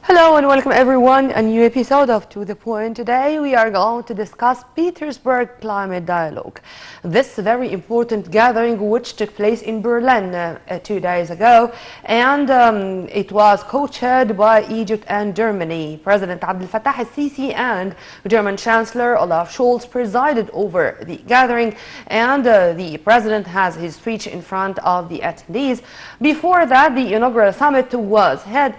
Hello and welcome everyone, a new episode of To The Point. Today we are going to discuss Petersburg Climate Dialogue. This very important gathering which took place in Berlin 2 days ago, and it was co-chaired by Egypt and Germany. President Abdel Fattah el-Sisi and German Chancellor Olaf Scholz presided over the gathering, and the president has his speech in front of the attendees. Before that, the inaugural summit was headed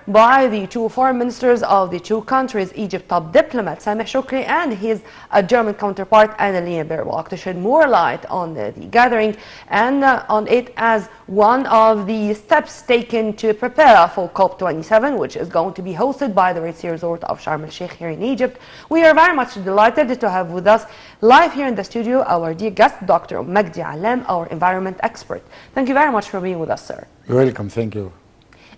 by the two foreign ministers of the two countries, Egypt top diplomat Sameh Shoukry and his German counterpart Annalena Baerbock, to shed more light on the gathering and on it as one of the steps taken to prepare for COP27, which is going to be hosted by the Red Sea Resort of Sharm el-Sheikh here in Egypt. We are very much delighted to have with us live here in the studio our dear guest, Dr. Magdy Allam, our environment expert. Thank you very much for being with us, sir. You're welcome. Thank you.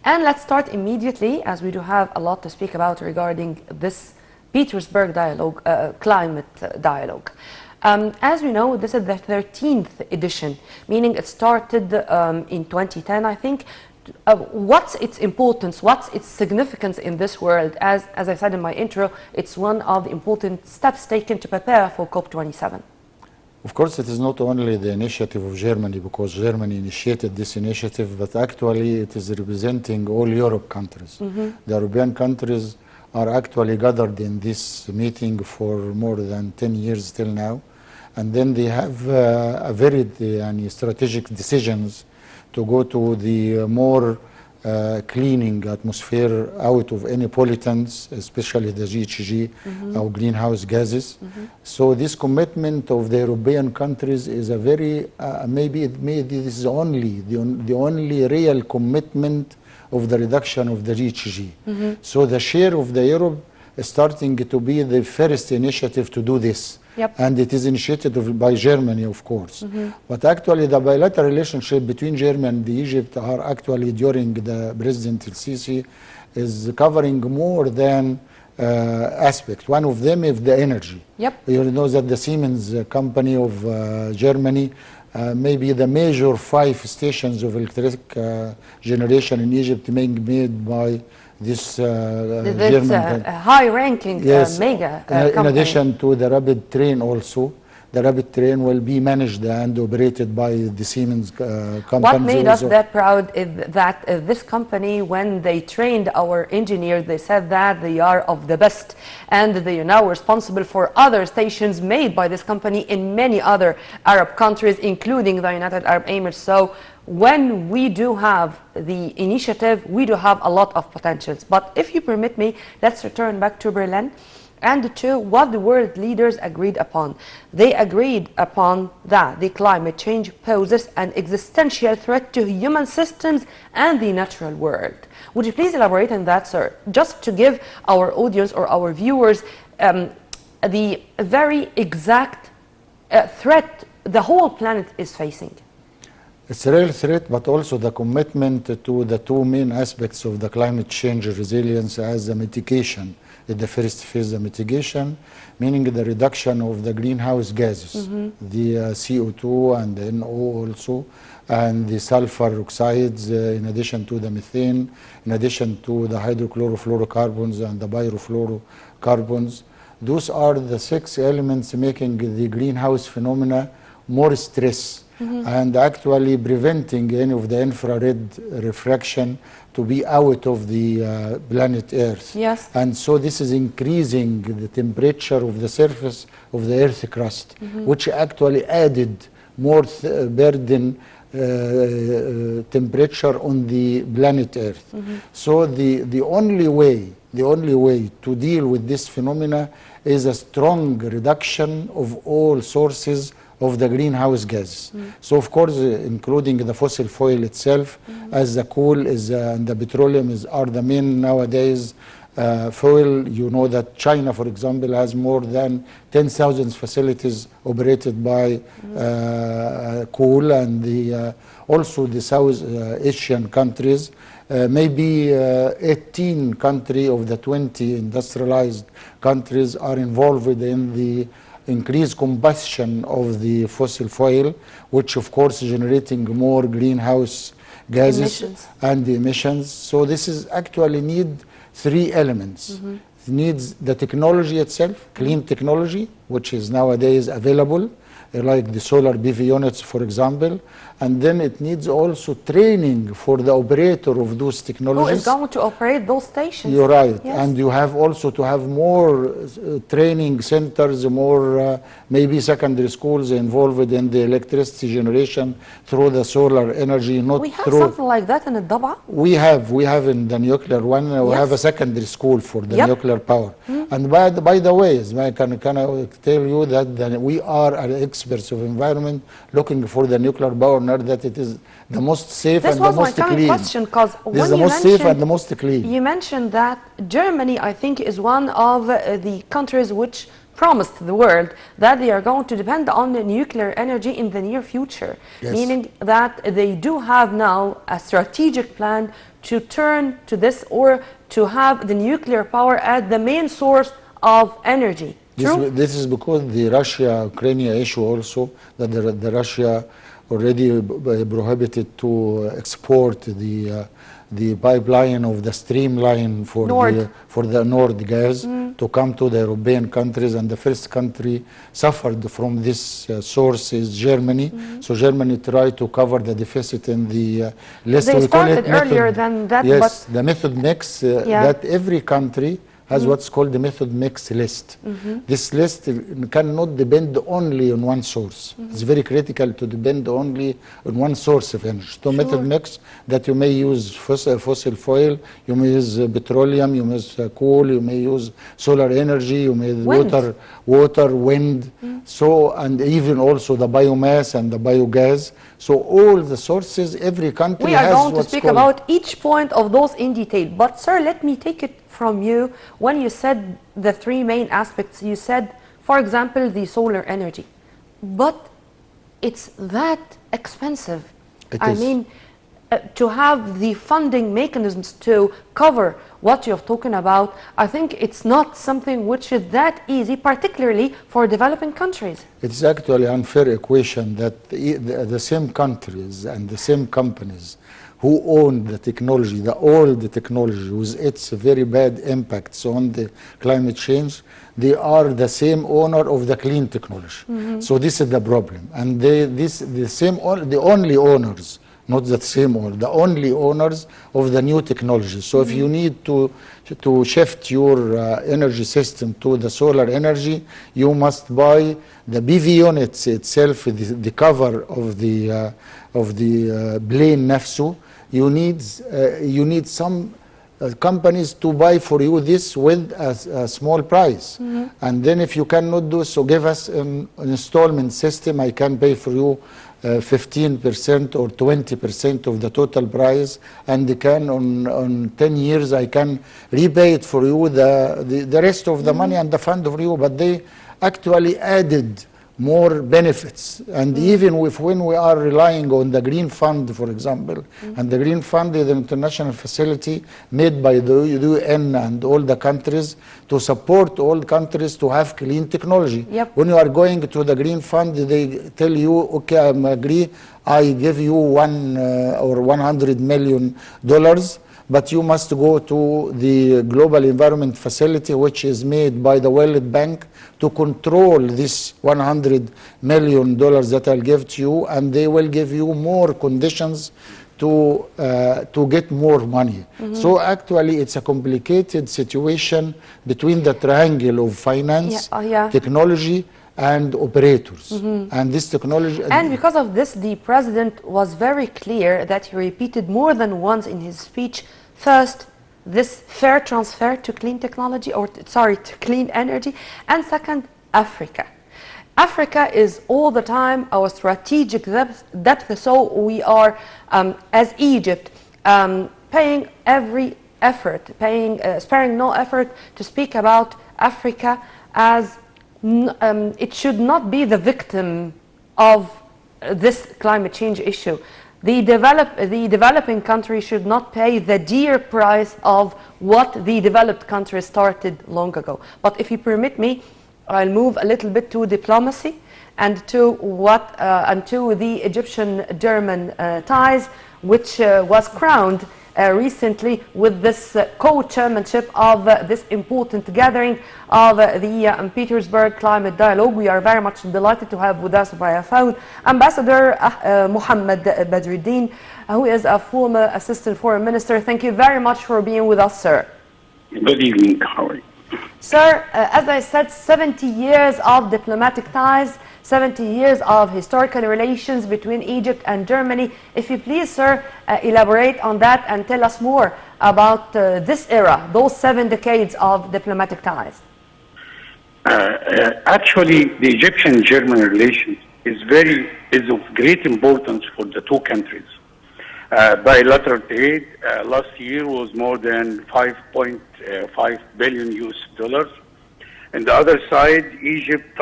And let's start immediately, as we do have a lot to speak about regarding this Petersburg dialogue, climate dialogue. As we know, this is the 13th edition, meaning it started in 2010, I think. What's its importance? What's its significance in this world? As I said in my intro, it's one of the important steps taken to prepare for COP27. Of course, it is not only the initiative of Germany, because Germany initiated this initiative, but actually it is representing all Europe countries. The European countries are actually gathered in this meeting for more than 10 years till now. And then they have a very strategic decisions to go to the more cleaning atmosphere out of any pollutants, especially the GHG or greenhouse gases. So this commitment of the European countries is a very, maybe this is the only real commitment of the reduction of the GHG. So the share of the Europe is starting to be the first initiative to do this. And it is initiated by Germany, of course. But actually the bilateral relationship between Germany and Egypt are actually during the President el-Sisi is covering more than aspects. One of them is the energy. You know that the Siemens company of Germany maybe the major 5 stations of electric generation in Egypt being made by this German high-ranking mega company. In addition to the rapid train also, the rapid train will be managed and operated by the Siemens company. What made us that proud is that this company, when they trained our engineers, they said that they are of the best, and they are now responsible for other stations made by this company in many other Arab countries, including the United Arab Emirates. So when we do have the initiative, we do have a lot of potentials. But if you permit me, let's return back to Berlin and to what the world leaders agreed upon. They agreed upon that the climate change poses an existential threat to human systems and the natural world. Would you please elaborate on that, sir? Just to give our audience or our viewers the very exact threat the whole planet is facing. It's a real threat, but also the commitment to the two main aspects of the climate change resilience as a mitigation. In the first phase, the mitigation, meaning the reduction of the greenhouse gases, the CO2 and the NO also, and the sulfur oxides, in addition to the methane, in addition to the hydrochlorofluorocarbons and the pyrofluorocarbons. Those are the 6 elements making the greenhouse phenomena more stress. And actually preventing any of the infrared refraction to be out of the planet Earth. And so this is increasing the temperature of the surface of the Earth crust, which actually added more burden temperature on the planet Earth. So the only way to deal with this phenomena is a strong reduction of all sources of the greenhouse gases. So of course, including the fossil fuel itself, as the coal and the petroleum are the main nowadays fuel. You know that China, for example, has more than 10,000 facilities operated by coal, and also the South Asian countries. Maybe 18 countries of the 20 industrialized countries are involved in the increased combustion of the fossil fuel, which of course is generating more greenhouse gases Emissions. and the emissions. So this is actually need three elements. It needs the technology itself, clean technology, which is nowadays available, like the solar PV units, for example. And then it needs also training for the operator of those technologies. Who is going to operate those stations? You're right. Yes. And you have also to have more training centers, more maybe secondary schools involved in the electricity generation through the solar energy, not We have through... something like that in Daba. We have in the nuclear one, we have a secondary school for the nuclear power. And by the way, I can tell you that we are experts of environment looking for the nuclear power, not that it is the most safe and the most clean. This was my question, because this is the most safe and the most clean. You mentioned that Germany, I think, is one of the countries which promised the world that they are going to depend on the nuclear energy in the near future, meaning that they do have now a strategic plan to turn to this, or to have the nuclear power as the main source of energy. This is because the Russia-Ukraine issue also, that the Russia already prohibited to export the pipeline of the streamline for the Nord gas to come to the European countries, and the first country suffered from this source is Germany. So Germany tried to cover the deficit in the list. They started earlier than that. Yes, the method mix that every country has what's called the method mix list. This list cannot depend only on one source. It's very critical to depend only on one source of energy. So method mix, that you may use fossil fuel, you may use petroleum, you may use coal, you may use solar energy, you may use water, wind, so, and even also the biomass and the biogas. So all the sources, every country has what's called... We are going to speak about each point of those in detail. But sir, let me take it from you. When you said the three main aspects, you said, for example, the solar energy. But it's that expensive. I mean, to have the funding mechanisms to cover what you're talking about, I think it's not something which is that easy, particularly for developing countries. It's actually an unfair equation that the same countries and the same companies who own the technology, the old technology with its very bad impacts on the climate change, they are the same owner of the clean technology. So this is the problem. And the only owners, not the same owner, the only owners of the new technology. So if you need to shift your energy system to the solar energy, you must buy the PV units itself, the cover of the plane nafsu. You need some companies to buy for you this with a small price. And then if you cannot do so, give us an installment system. I can pay for you 15% or 20% of the total price, and on 10 years I can repay it for you, the rest of the money and the fund for you. But they actually added more benefits. And even when we are relying on the Green Fund, for example, and the Green Fund is an international facility made by the UN and all the countries to support all countries to have clean technology. When you are going to the Green Fund, they tell you, okay, I agree, I give you $100 million, but you must go to the Global Environment Facility, which is made by the World Bank, to control this $100 million that I'll give to you, and they will give you more conditions to get more money. So actually it's a complicated situation between the triangle of finance, technology, and operators. And this technology... And because of this, the president was very clear that he repeated more than once in his speech, first, this fair transfer to clean technology, or sorry, to clean energy, and second, Africa. Africa is all the time our strategic depth, so we are, as Egypt, paying every effort, sparing no effort to speak about Africa as it should not be the victim of this climate change issue. The developing country should not pay the dear price of what the developed country started long ago. But if you permit me, I'll move a little bit to diplomacy and to the Egyptian-German ties. which was crowned recently with this co-chairmanship of this important gathering of the Petersburg Climate Dialogue. We are very much delighted to have with us via phone Ambassador Mohammed Badruddin, who is a former Assistant Foreign Minister. Thank you very much for being with us, sir. Good evening, how are you? Sir, as I said, 70 years of diplomatic ties, 70 years of historical relations between Egypt and Germany. If you please, sir, elaborate on that and tell us more about this era, those 7 decades of diplomatic ties. Actually, the Egyptian-German relations is of great importance for the two countries. Bilateral trade last year was more than 5.5 billion US dollars. And the other side, Egypt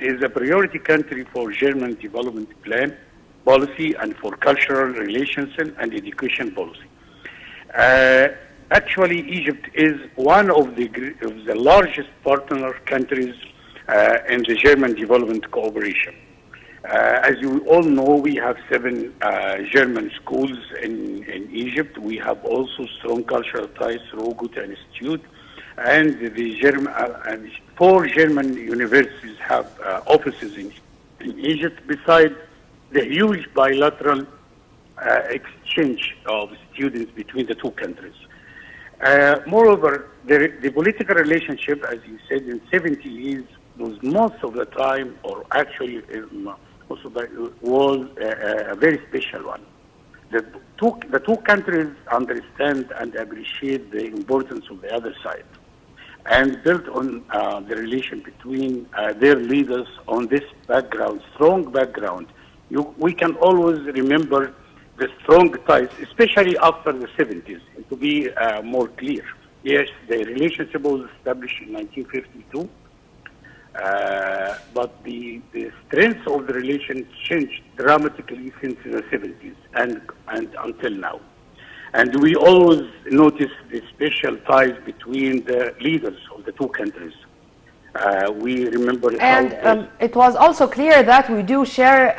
is a priority country for German development plan policy and for cultural relations and education policy. Actually, Egypt is one of the largest partner countries in the German development cooperation. As you all know, we have 7 German schools in Egypt. We have also strong cultural ties through Goethe Institute. And the 4 German universities have offices in Egypt, besides the huge bilateral exchange of students between the two countries. Moreover, the political relationship, as you said, in 70 years was most of the time, or actually was a very special one. The two countries understand and appreciate the importance of the other side, and built on the relation between their leaders on this background, strong background. We can always remember the strong ties, especially after the 70s, to be more clear. Yes, the relationship was established in 1952, but the strength of the relation changed dramatically since the 70s and until now. And we always notice the special ties between the leaders of the two countries. We remember and it was also clear that we do share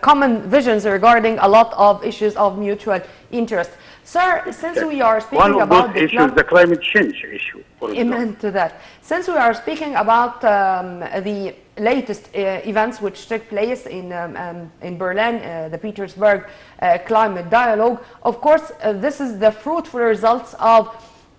common visions regarding a lot of issues of mutual interest. Sir, since we are speaking about those issues, the climate change issue. Amen to that. Since we are speaking about the latest events which took place in Berlin, the Petersburg Climate Dialogue, of course, this is the fruitful results of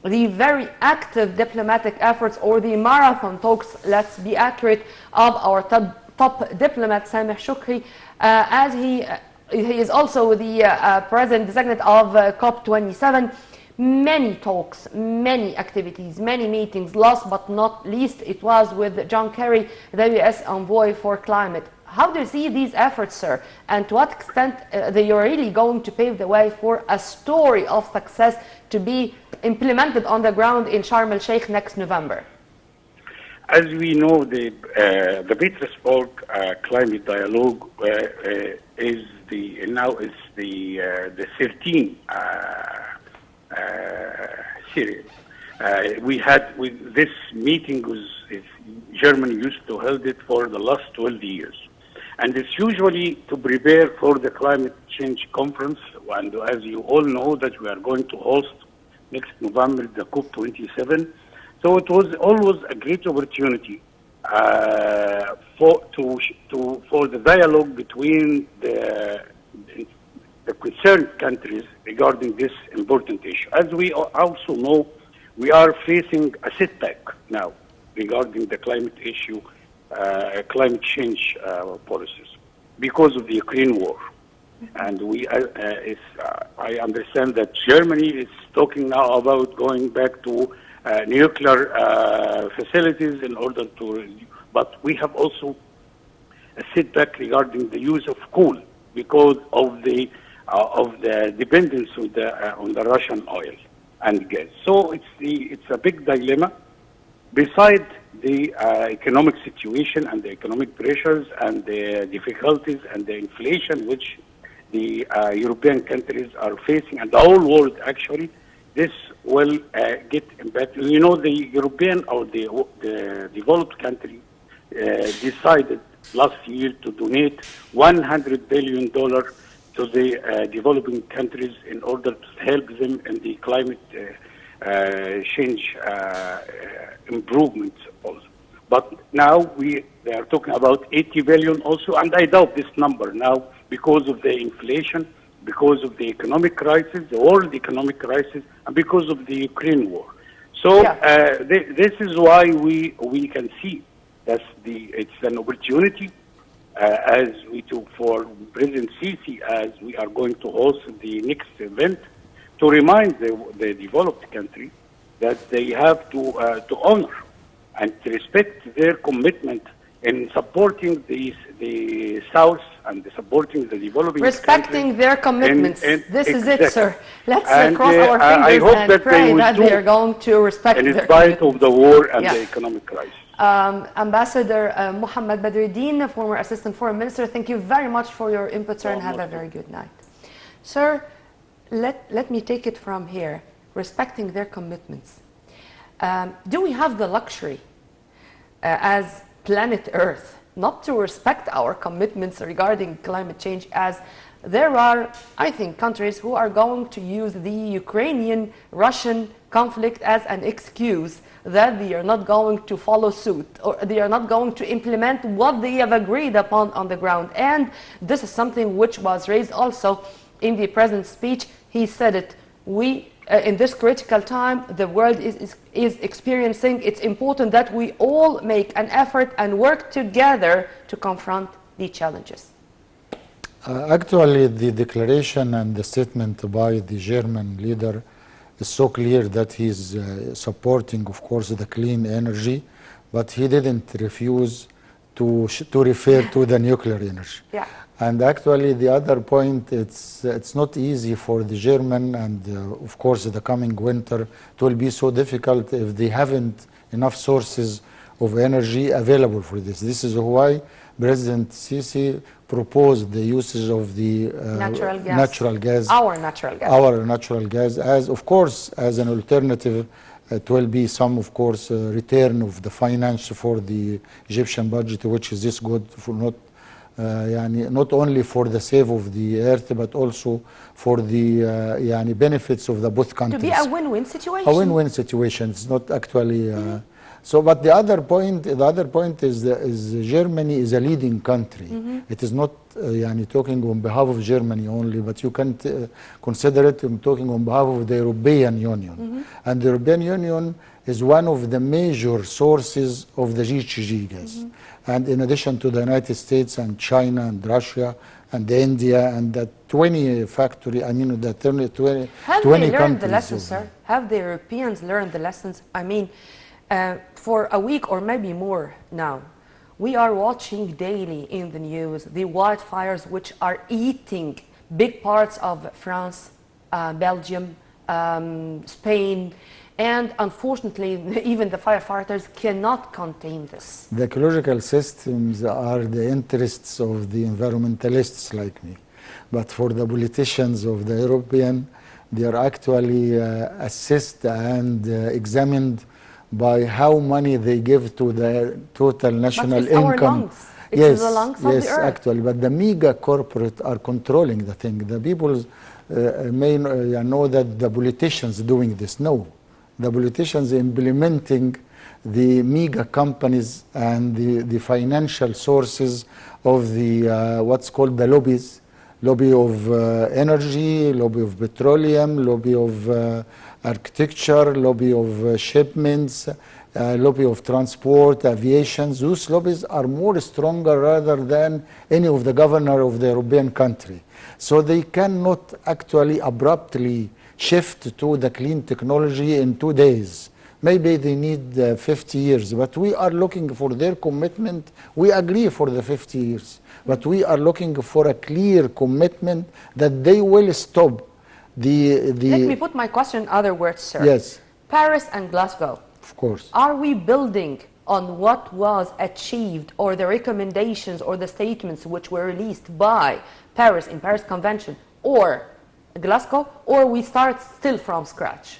the very active diplomatic efforts, or the marathon talks, let's be accurate, of our top diplomat Sameh Shukri, as he is also the president-designate of COP27. Many talks, many activities, many meetings. Last but not least, it was with John Kerry, the US envoy for climate. How do you see these efforts, sir? And to what extent they are really going to pave the way for a story of success to be implemented on the ground in Sharm el-Sheikh next November? As we know, the Petersburg Climate Dialogue is the 13th series. This meeting Germany used to hold it for the last 12 years. And it's usually to prepare for the climate change conference. And as you all know, that we are going to host next November the COP27. So it was always a great opportunity for the dialogue between the concerned countries regarding this important issue. As we also know, we are facing a setback now regarding the climate issue, climate change policies, because of the Ukraine war. And I understand that Germany is talking now about going back to nuclear facilities in order to, but we have also a setback regarding the use of coal because of the dependence on the Russian oil and gas. So it's a big dilemma. Besides the economic situation and the economic pressures and the difficulties and the inflation which the European countries are facing, and the whole world actually, this will get impacted. You know, the European or the developed country decided last year to donate $100 billion to the developing countries in order to help them in the climate change improvements also. But now they are talking about 80 billion also, and I doubt this number now because of the inflation, because of the economic crisis, the world economic crisis, and because of the Ukraine war. So this is why we can see that it's an opportunity as we took for President Sisi, as we are going to host the next event, to remind the developed country that they have to honor and to respect their commitment in supporting the South and supporting the developing respecting their commitments. This is exactly. it, sir. Let's And, cross our I fingers hope and that pray they will that do, they are going to respect in their spite commitments. of the war and Yeah. the economic crisis. Ambassador Mohammed Badruddin, former Assistant Foreign Minister, thank you very much for your input, sir, and have a very good night. Sir, let me take it from here, respecting their commitments. Do we have the luxury as planet Earth not to respect our commitments regarding climate change, as there are, I think, countries who are going to use the Ukrainian-Russian conflict as an excuse that they are not going to follow suit, or they are not going to implement what they have agreed upon on the ground. And this is something which was raised also in the President's speech. He said it, in this critical time the world is experiencing, it's important that we all make an effort and work together to confront the challenges. Actually, the declaration and the statement by the German leader is so clear that he's supporting, of course, the clean energy, but he didn't refuse to refer to the nuclear energy. Yeah. And actually, the other point, it's not easy for the German, and of course, the coming winter, it will be so difficult if they haven't enough sources of energy available for this. This is why President Sisi proposed the usage of the natural gas. Our natural gas, as of course, as an alternative. It will be some, of course, return of the finance for the Egyptian budget, which is this good for not only for the save of the earth, but also for the benefits of the both countries. To be a win-win situation. A win-win situation. It's not actually. So, but the other point is Germany is a leading country. It is not talking on behalf of Germany only, but you can consider it talking on behalf of the European Union. And the European Union is one of the major sources of the GHG gas. And in addition to the United States and China and Russia and India and the 20 factory, the 20 Have countries. they learned the lessons, sir? Have the Europeans learned the lessons? I mean, for a week or maybe more now, we are watching daily in the news the wildfires which are eating big parts of France, Belgium, Spain, and unfortunately even the firefighters cannot contain this. The ecological systems are the interests of the environmentalists like me. But for the politicians of the European, they are actually assessed and examined by how money they give to the total national income. Our lungs. It's yes, the lungs of the earth. Actually, but the mega corporate are controlling the thing. The people may know that the politicians doing this. No, the politicians implementing the mega companies and the financial sources of the what's called the lobbies. Lobby of energy, lobby of petroleum, lobby of architecture, lobby of shipments, lobby of transport, aviation. Those lobbies are more stronger rather than any of the governor of the European country. So they cannot actually abruptly shift to the clean technology in 2 days. Maybe they need 50 years, but we are looking for their commitment. We agree for the 50 years, but we are looking for a clear commitment that they will stop the... Let me put my question in other words, sir. Yes. Paris and Glasgow. Of course. Are we building on what was achieved or the recommendations or the statements which were released by Paris in Paris Convention or Glasgow, or we start still from scratch?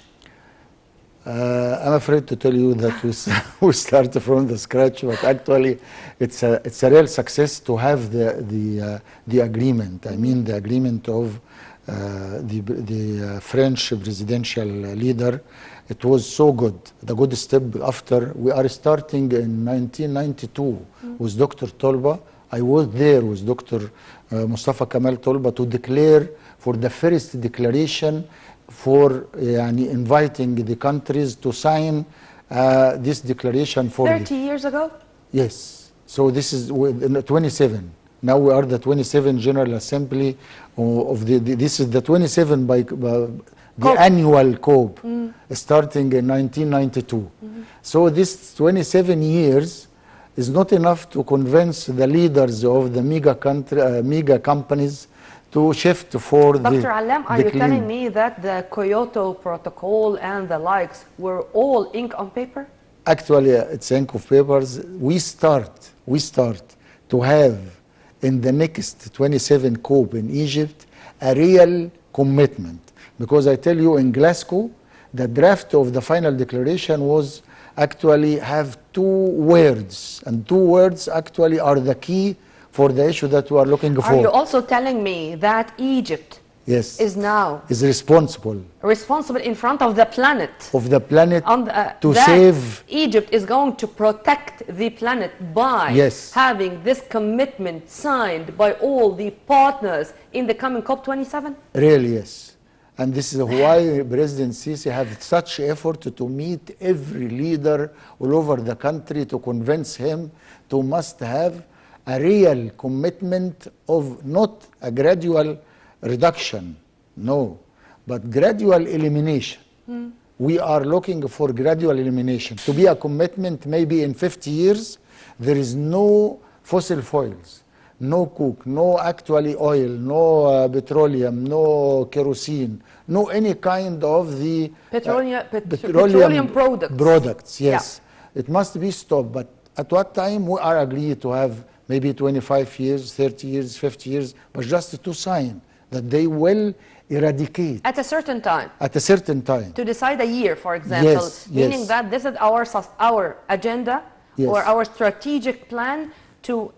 I'm afraid to tell you that we start from the scratch, but actually it's a real success to have the agreement. I mean the agreement of the French presidential leader. It was so good. The good step after we are starting in 1992 with Dr. Tolba. I was there with Dr. Mustafa Kamal Tolba to declare for the first declaration for inviting the countries to sign this declaration for 30 years ago? Yes. So this is 27. Now we are the 27 General Assembly of this is the 27 by the annual COP starting in 1992. So this 27 years is not enough to convince the leaders of the mega companies to shift for Dr. Allam, are you telling me that the Kyoto Protocol and the likes were all ink on paper? Actually, it's ink of papers. We start to have in the next 27 COP in Egypt a real commitment. Because I tell you, in Glasgow, the draft of the final declaration was actually have two words, and two words actually are the key for the issue that we are looking for. Are you also telling me that Egypt is now responsible in front of the planet to save Egypt is going to protect the planet by having this commitment signed by all the partners in the coming COP27? Really, yes. And this is why President Sisi have such effort to meet every leader all over the country to convince him to must have a real commitment of not a gradual reduction, no, but gradual elimination. We are looking for gradual elimination. To be a commitment, maybe in 50 years, there is no fossil fuels. No coke, no actually oil, no petroleum, no kerosene, no any kind of the petroleum products. Yes, it must be stopped. But at what time we are agreed to have maybe 25 years, 30 years, 50 years, but just to sign that they will eradicate at a certain time. At a certain time. To decide a year, for example, meaning that this is our agenda or our strategic plan to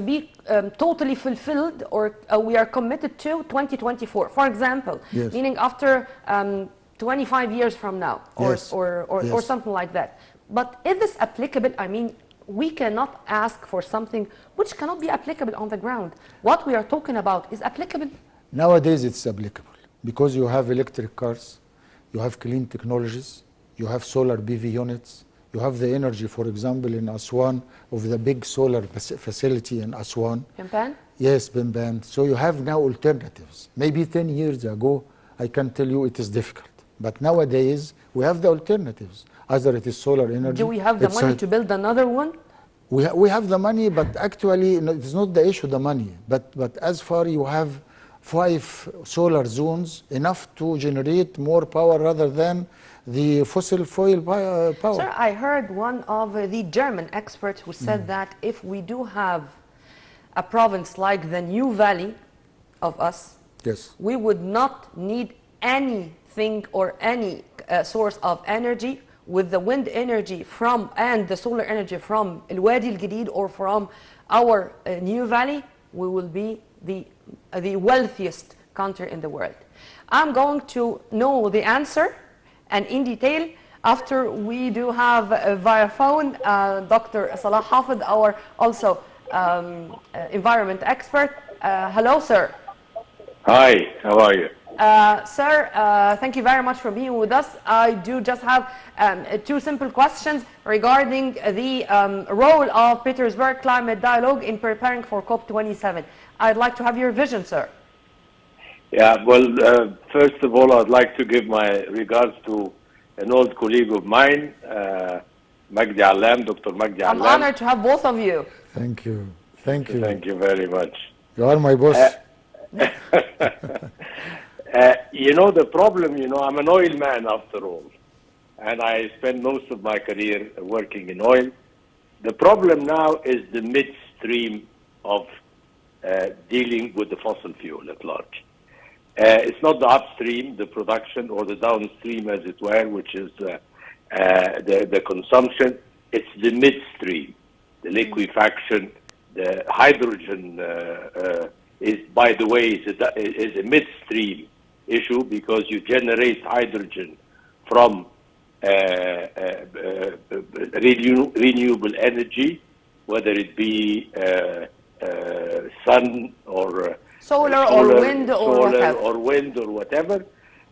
be totally fulfilled, or we are committed to 2024, for example, meaning after 25 years from now, or something like that. But is this applicable? I mean, we cannot ask for something which cannot be applicable on the ground. What we are talking about is applicable. Nowadays it's applicable because you have electric cars, you have clean technologies, you have solar PV units, you have the energy, for example, in Aswan, of the big solar facility in Aswan. Pimpan? Yes, Pimpan. So you have now alternatives. Maybe 10 years ago, I can tell you it is difficult. But nowadays, we have the alternatives. Either it is solar energy. Do we have the money to build another one? We have the money, but actually, it's not the issue, the money. But as far you have 5 solar zones, enough to generate more power rather than the fossil fuel power. Sir, I heard one of the German experts who said that if we do have a province like the New Valley of us, we would not need anything or any source of energy. With the wind energy and the solar energy from El Wadi Al Jadid or from our New Valley, we will be the wealthiest country in the world. I'm going to know the answer and in detail after we do have via phone Dr. Salah Hafid, our also environment expert. Hello, sir. Hi, how are you? Sir, thank you very much for being with us. I do just have 2 simple questions regarding the role of Petersburg Climate Dialogue in preparing for COP27. I'd like to have your vision, sir. Yeah, well, first of all, I'd like to give my regards to an old colleague of mine, Magdy Allam, Dr. Magdy Allam. I'm honored to have both of you. Thank you. Thank you. Thank you very much. You are my boss. You know, the problem, I'm an oil man after all, and I spent most of my career working in oil. The problem now is the midstream of dealing with the fossil fuel at large. It's not the upstream, the production, or the downstream, as it were, which is the consumption. It's the midstream, the liquefaction. The hydrogen is, by the way, is a midstream issue because you generate hydrogen from renewable energy, whether it be sun or solar or wind or wind or whatever,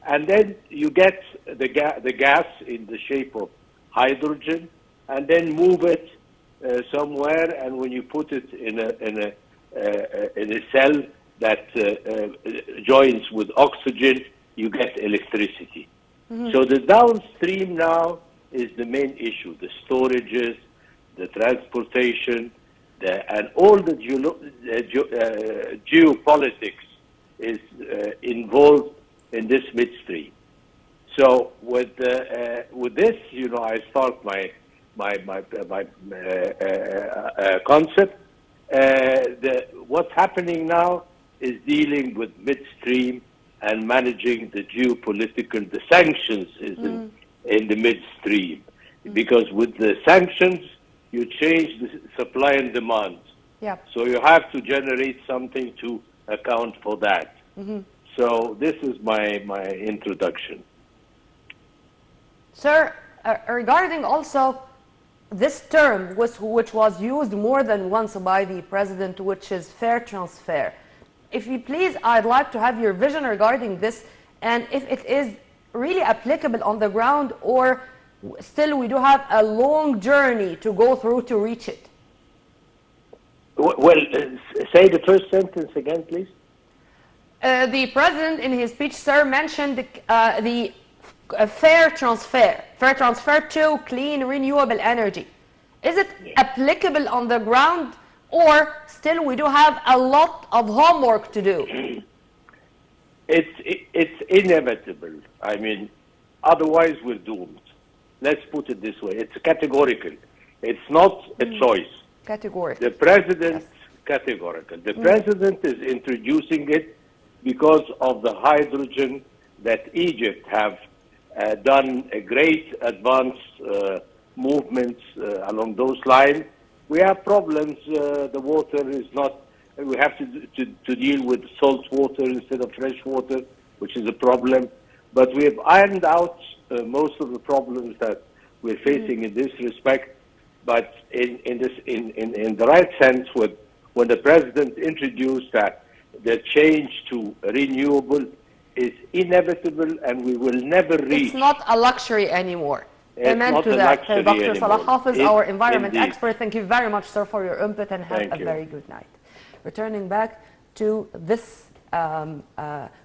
and then you get the gas in the shape of hydrogen, and then move it somewhere, and when you put it in a cell that joins with oxygen, you get electricity. So the downstream now is the main issue: the storages, the transportation, and all the geopolitics is involved in this midstream. So with this, I start my concept. What's happening now is dealing with midstream and managing the geopolitical. The sanctions is in the midstream, because with the sanctions you change the supply and demand. Yeah. So you have to generate something to account for that. So this is my introduction. Sir, regarding also this term, which was used more than once by the president, which is fair transfer. If you please, I'd like to have your vision regarding this, and if it is really applicable on the ground, or still we do have a long journey to go through to reach it. Well, say the first sentence again, please. The president in his speech, sir, mentioned the fair transfer to clean renewable energy. Is it applicable on the ground, or still we do have a lot of homework to do? It's inevitable. I mean, otherwise we're doomed. Let's put it this way: it's categorical. It's not a choice. Categorical. The president, categorical. The president is introducing it because of the hydrogen that Egypt have done a great advance movements along those lines. We have problems. The water is not. We have to deal with salt water instead of fresh water, which is a problem. But we have ironed out most of the problems that we're facing in this respect. But in the right sense, when the president introduced that the change to renewable is inevitable, and we will never reach. It's not a luxury anymore. It's Amen not to a that. luxury Dr. Salah anymore. Hafiz, our environment Indeed. expert, thank you very much, sir, for your input, and have Thank a you. very good night. Returning back to this,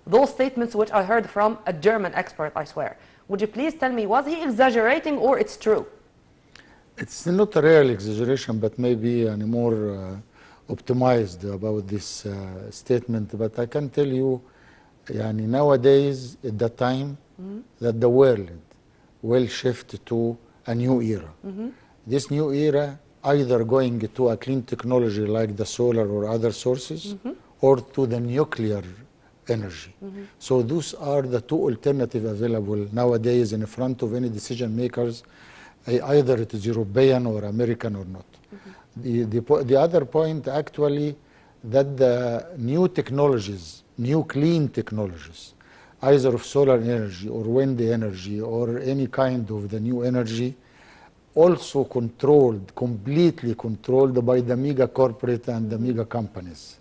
those statements which I heard from a German expert, I swear. Would you please tell me, was he exaggerating or it's true? It's not a real exaggeration, but maybe a more optimized about this statement. But I can tell you, nowadays, at that time, that the world will shift to a new era. This new era either going to a clean technology like the solar or other sources, or to the nuclear energy. So those are the two alternatives available nowadays in front of any decision makers, either it is European or American or not. The other point actually, that the new technologies, new clean technologies, either of solar energy or wind energy or any kind of the new energy, also completely controlled by the mega corporate and the mega companies.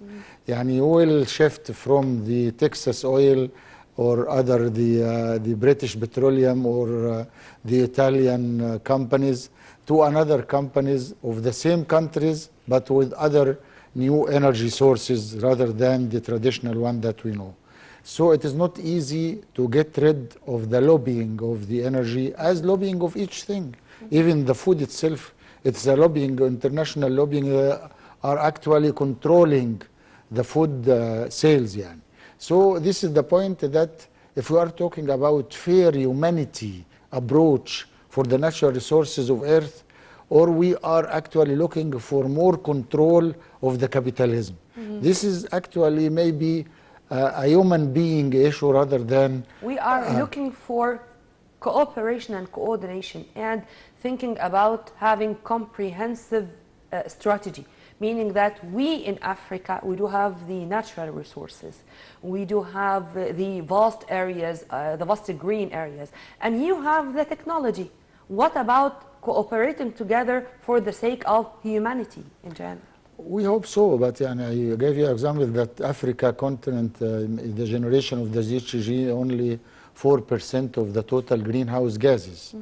You will shift from the Texas oil or other the British petroleum or the Italian companies to another companies of the same countries but with other new energy sources rather than the traditional one that we know. So it is not easy to get rid of the lobbying of the energy as lobbying of each thing. Even the food itself, it's a lobbying, international lobbying are actually controlling the food sales. So this is the point, that if we are talking about fair humanity approach for the natural resources of Earth, or we are actually looking for more control of the capitalism. This is actually maybe a human being issue rather than We are looking for cooperation and coordination and thinking about having comprehensive strategy, meaning that we in Africa, we do have the natural resources, we do have the vast areas, the vast green areas, and you have the technology. What about cooperating together for the sake of humanity in general? we hope so, but I gave you an example that Africa continent, the generation of the GHG, only 4% of the total greenhouse gases.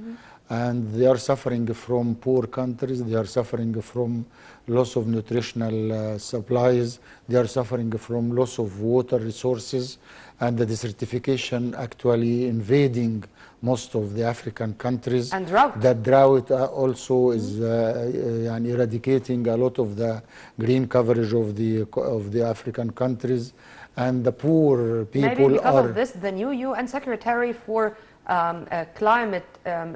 And they are suffering from poor countries, they are suffering from loss of nutritional supplies, they are suffering from loss of water resources, and the desertification actually invading most of the African countries. And drought. That drought also is eradicating a lot of the green coverage of the African countries, and the poor people Maybe because are. of this, the new UN Secretary for Climate,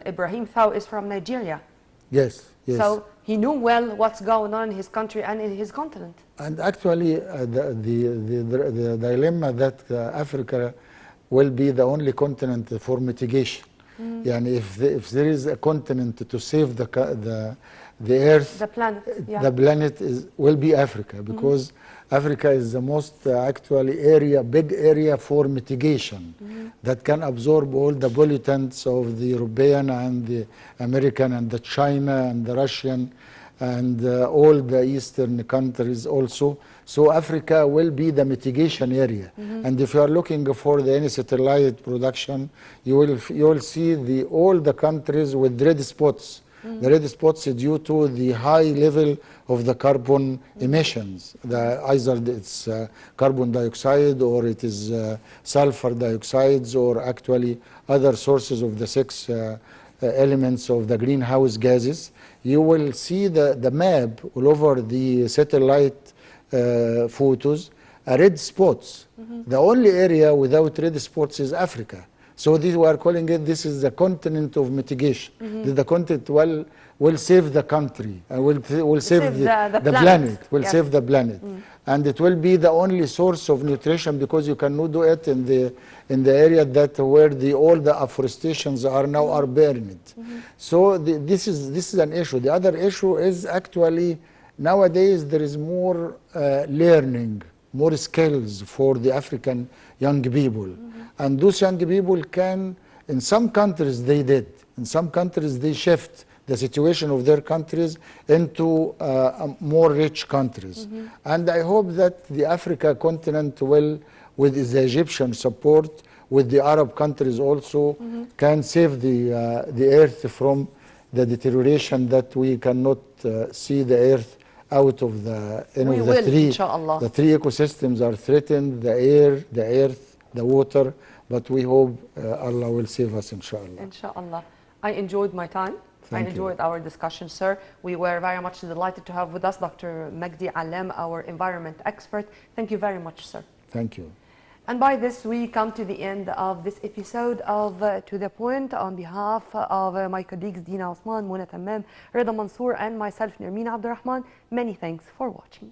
Ibrahim Thiaw, is from Nigeria. Yes, yes. So he knew well what's going on in his country and in his continent. And actually, the dilemma that Africa will be the only continent for mitigation. Yani if there is a continent to save the Earth, The planet, yeah. the planet will be Africa, because Africa is the most actually big area for mitigation that can absorb all the pollutants of the European and the American and the China and the Russian and all the Eastern countries also. So Africa will be the mitigation area. And if you are looking for any satellite production, you will see all the countries with red spots. The red spots are due to the high level of the carbon emissions. Either it's carbon dioxide, or it is sulfur dioxides, or actually other sources of the six elements of the greenhouse gases. You will see the map all over the satellite photos, red spots. The only area without red spots is Africa. So we are calling it, this is the continent of mitigation. The continent will save the country, and will save the planet, will Yes. save the planet. And it will be the only source of nutrition, because you cannot do it in the area where all the afforestations are now burned. So this is an issue. The other issue is actually nowadays there is more learning, more skills for the African young people. And those young people can, in some countries they did, in some countries they shift the situation of their countries into more rich countries. And I hope that the Africa continent will, with the Egyptian support, with the Arab countries also, can save the earth from the deterioration that we cannot see the earth out of the, the three. Inshallah. The three ecosystems are threatened: the air, the earth, the water. But we hope Allah will save us, inshallah. Inshallah. I enjoyed my time. Thank I enjoyed our discussion, sir. We were very much delighted to have with us Dr. Magdy Allam, our environment expert. Thank you very much, sir. Thank you. And by this, we come to the end of this episode of To The Point. On behalf of my colleagues Dina Osman, Mona Tamam, Rida Mansour, and myself, Nermeen Abdurrahman, many thanks for watching.